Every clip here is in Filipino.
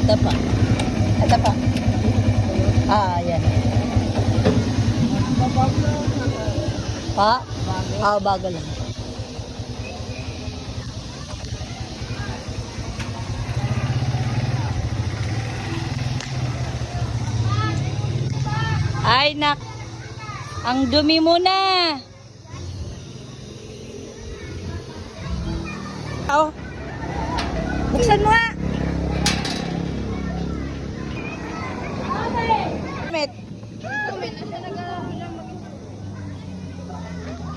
Ito pa. Ito pa. Yan. Pa? Bago lang. Ay, nak. Ang dumi mo na. Oh. Buksan mo nga. Met.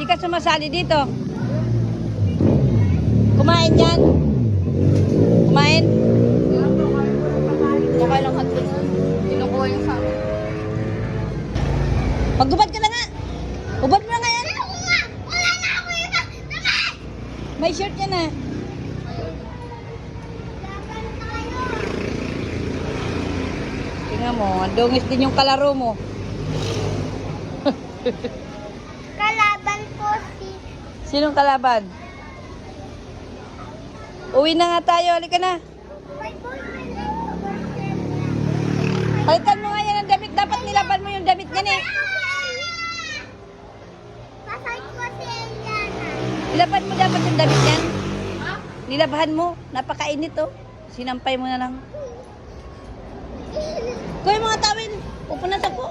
Di ka sumasali dito. Kumain yan. Kumain. Mukha lang hotdog. Kinukuha yung sa akin. Maghubad ka na nga. Hubad mo na nga yan. May shirt yan na. Tingnan mo, ang dungis din yung kalaro mo. Kalaban po si... Sinong kalaban? Uwi na nga tayo, halika na. My boyfriend. Palitan mo nga yan ang damit. Dapat nilaban mo yung damit niyan eh. Pasay ko si Eliana. Nilaban mo dapat yung damit niyan. Nilabahan mo. Napakainit oh. Sinampay mo na lang. Kuya mga tawin. Pupunasan ko.